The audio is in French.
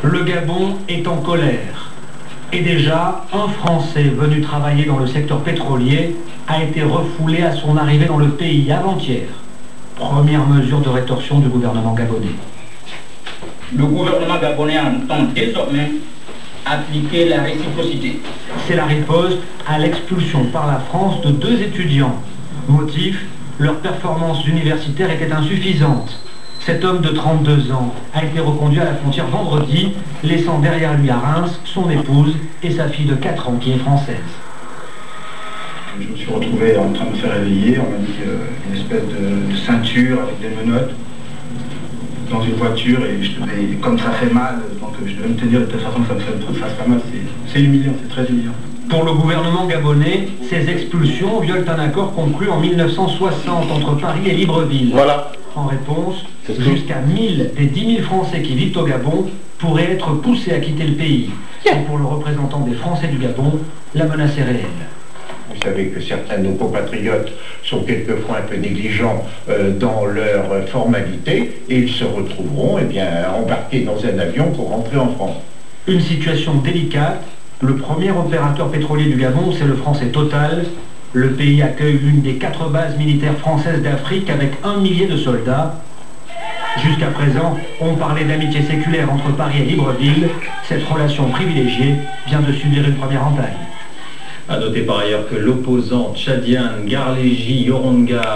Le Gabon est en colère. Et déjà, un Français venu travailler dans le secteur pétrolier a été refoulé à son arrivée dans le pays avant-hier. Première mesure de rétorsion du gouvernement gabonais. Le gouvernement gabonais entend désormais appliquer la réciprocité. C'est la riposte à l'expulsion par la France de 2 étudiants. Motif, leur performance universitaire était insuffisante. Cet homme de 32 ans a été reconduit à la frontière vendredi, laissant derrière lui à Reims son épouse et sa fille de 4 ans qui est française. Je me suis retrouvé en train de me faire réveiller, on m'a mis une espèce de ceinture avec des menottes dans une voiture et comme ça fait mal, donc je devais me tenir de telle façon que ça me fasse pas mal, c'est humiliant, c'est très humiliant. Pour le gouvernement gabonais, ces expulsions violent un accord conclu en 1960 entre Paris et Libreville. Voilà. En réponse, jusqu'à 1000 des 10 000 Français qui vivent au Gabon pourraient être poussés à quitter le pays. Et pour le représentant des Français du Gabon, la menace est réelle. Vous savez que certains de nos compatriotes sont quelquefois un peu négligents dans leurs formalités et ils se retrouveront embarqués dans un avion pour rentrer en France. Une situation délicate. Le premier opérateur pétrolier du Gabon, c'est le français Total. Le pays accueille l'une des 4 bases militaires françaises d'Afrique avec 1 millier de soldats. Jusqu'à présent, on parlait d'amitié séculaire entre Paris et Libreville. Cette relation privilégiée vient de subir une première entaille. À noter par ailleurs que l'opposant tchadien Garléji Yoronga